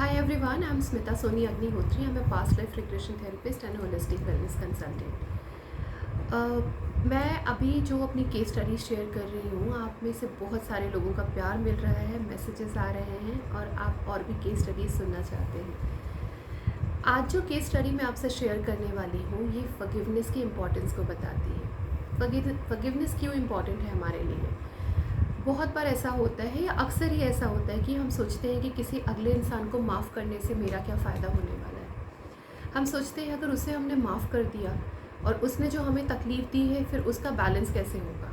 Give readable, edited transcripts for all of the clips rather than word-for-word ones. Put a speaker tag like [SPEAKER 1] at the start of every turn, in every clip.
[SPEAKER 1] Hi everyone, I'm Smita Soni Agnihotri. I'm a past life regression therapist and holistic wellness consultant. मैं अभी जो अपनी case study share कर रही हूँ, आप में से बहुत सारे लोगों का प्यार मिल रहा है, मैसेजेस आ रहे हैं और आप और भी केस स्टडीज सुनना चाहते हैं। आज जो केस स्टडी मैं आपसे शेयर करने वाली हूँ, ये फॉरगिवनेस की इम्पोर्टेंस को बताती है। फॉरगिवनेस क्यों इम्पॉर्टेंट है हमारे लिए? बहुत बार ऐसा होता है या अक्सर ही ऐसा होता है कि हम सोचते हैं कि किसी अगले इंसान को माफ़ करने से मेरा क्या फ़ायदा होने वाला है। हम सोचते हैं अगर उसे हमने माफ़ कर दिया और उसने जो हमें तकलीफ़ दी है, फिर उसका बैलेंस कैसे होगा।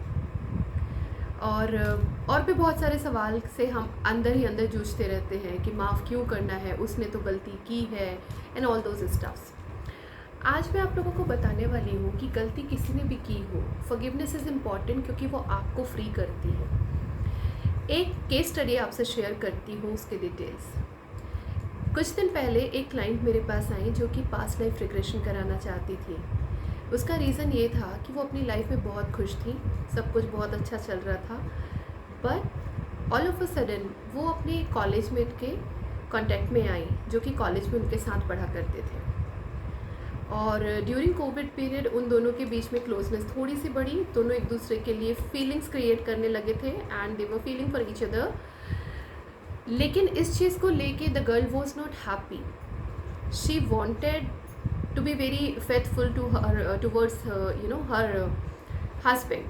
[SPEAKER 1] और भी बहुत सारे सवाल से हम अंदर ही अंदर जूझते रहते हैं कि माफ़ क्यों करना है, उसने तो गलती की है एंड ऑल दोज स्टफ्स। आज मैं आप लोगों को बताने वाली हूँ कि गलती किसी ने भी की हो, फॉरगिवनेस इज़ इम्पॉर्टेंट क्योंकि वो आपको फ्री करती है। एक केस स्टडी आपसे शेयर करती हूँ, उसके डिटेल्स। कुछ दिन पहले एक क्लाइंट मेरे पास आई जो कि पास्ट लाइफ रिग्रेशन कराना चाहती थी। उसका रीज़न ये था कि वो अपनी लाइफ में बहुत खुश थी, सब कुछ बहुत अच्छा चल रहा था, but all of a sudden वो अपने कॉलेज मेट के कांटेक्ट में आई जो कि कॉलेज में उनके साथ पढ़ा करते थे। और ड्यूरिंग कोविड पीरियड उन दोनों के बीच में क्लोजनेस थोड़ी सी बढ़ी। दोनों एक दूसरे के लिए फीलिंग्स क्रिएट करने लगे थे and they were feeling for each other. लेकिन इस चीज़ को लेके the girl was not happy. She wanted to be very faithful to her towards her husband,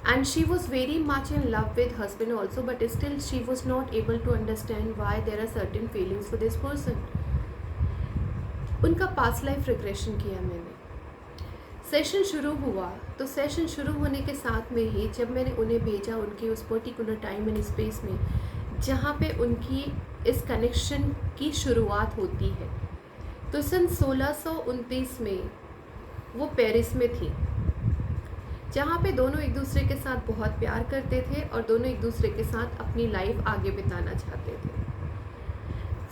[SPEAKER 1] and she was very much in love with husband also, but still she was not able to understand why there are certain feelings for this person. उनका past life regression किया मैंने। Session शुरू हुआ तो session शुरू होने के साथ में ही जब मैंने उन्हें भेजा उनके उस पर्टिकुलर टाइम एंड स्पेस में जहाँ पे उनकी इस कनेक्शन की शुरुआत होती है, तो सन 1629 में वो पेरिस में थी, जहाँ पे दोनों एक दूसरे के साथ बहुत प्यार करते थे और दोनों एक दूसरे के साथ अपनी लाइफ आगे बिताना चाहते थे।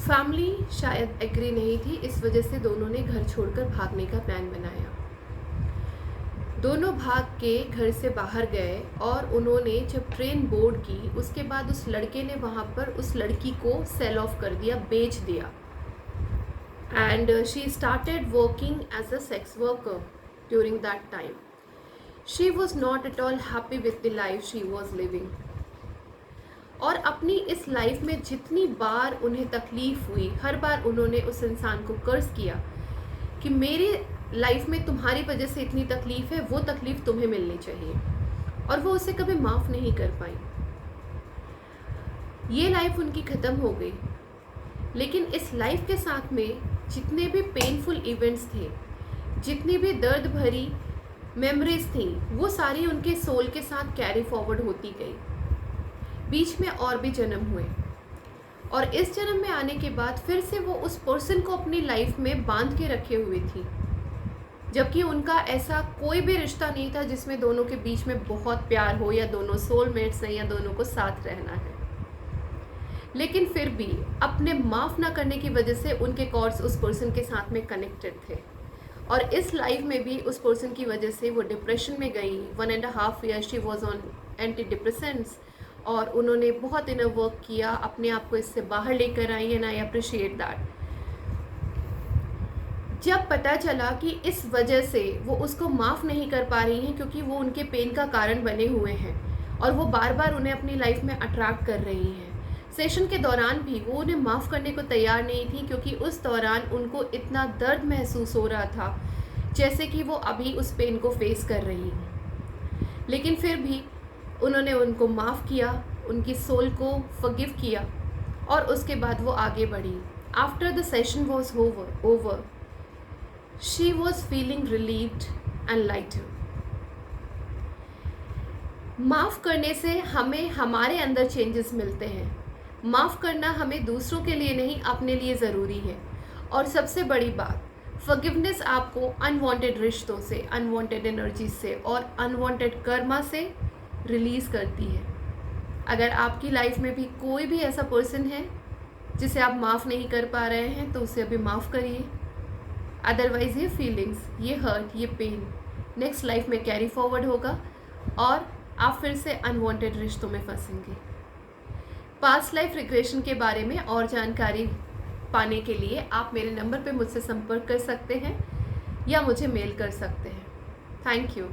[SPEAKER 1] फैमिली शायद एग्री नहीं थी, इस वजह से दोनों ने घर छोड़कर भागने का प्लान बनाया। दोनों भाग के घर से बाहर गए और उन्होंने जब ट्रेन बोर्ड की, उसके बाद उस लड़के ने वहाँ पर उस लड़की को सेल ऑफ कर दिया, बेच दिया। And she started working as a sex worker during that time. She was not at all happy with the life she was living. और अपनी इस लाइफ में जितनी बार उन्हें तकलीफ़ हुई, हर बार उन्होंने उस इंसान को कर्ज किया कि मेरी लाइफ में तुम्हारी वजह से इतनी तकलीफ़ है, वो तकलीफ़ तुम्हें मिलनी चाहिए, और वो उसे कभी माफ़ नहीं कर पाई। ये लाइफ उनकी ख़त्म हो गई, लेकिन इस लाइफ के साथ में जितने भी पेनफुल इवेंट्स थे, जितनी भी दर्द भरी मेमोरीज थी, वो सारी उनके सोल के साथ कैरी फॉरवर्ड होती गई। बीच में और भी जन्म हुए और इस जन्म में आने के बाद फिर से वो उस पर्सन को अपनी लाइफ में बांध के रखे हुए थी, जबकि उनका ऐसा कोई भी रिश्ता नहीं था जिसमें दोनों के बीच में बहुत प्यार हो या दोनों सोलमेट्स हैं या दोनों को साथ रहना है। लेकिन फिर भी अपने माफ़ ना करने की वजह से उनके कॉर्ड्स उस पर्सन के साथ में कनेक्टेड थे, और इस लाइफ में भी उस पर्सन की वजह से वो डिप्रेशन में गई। 1.5 year she was on anti depressants और उन्होंने बहुत इनर वर्क किया, अपने आप को इससे बाहर लेकर आई, एंड आई अप्रिशिएट दैट। जब पता चला कि इस वजह से वो उसको माफ़ नहीं कर पा रही हैं क्योंकि वो उनके पेन का कारण बने हुए हैं और वो बार बार उन्हें अपनी लाइफ में अट्रैक्ट कर रही हैं, सेशन के दौरान भी वो उन्हें माफ़ करने को तैयार नहीं थी क्योंकि उस दौरान उनको इतना दर्द महसूस हो रहा था जैसे कि वो अभी उस पेन को फेस कर रही हैं। लेकिन फिर भी उन्होंने उनको माफ़ किया, उनकी सोल को फॉरगिव किया और उसके बाद वो आगे बढ़ी। After the session was over she was feeling relieved and lighter. माफ़ करने से हमें हमारे अंदर चेंजेस मिलते हैं। माफ़ करना हमें दूसरों के लिए नहीं, अपने लिए ज़रूरी है। और सबसे बड़ी बात, फॉरगिवनेस आपको अनवांटेड रिश्तों से, अनवांटेड एनर्जी से और अनवांटेड कर्मा से रिलीज़ करती है। अगर आपकी लाइफ में भी कोई भी ऐसा पर्सन है जिसे आप माफ़ नहीं कर पा रहे हैं, तो उसे अभी माफ़ करिए। अदरवाइज़ ये फीलिंग्स, ये हर्ट, ये पेन नेक्स्ट लाइफ में कैरी फॉरवर्ड होगा और आप फिर से अनवांटेड रिश्तों में फंसेंगे। पास्ट लाइफ रिग्रेशन के बारे में और जानकारी पाने के लिए आप मेरे नंबर पे मुझसे संपर्क कर सकते हैं या मुझे मेल कर सकते हैं। Thank you.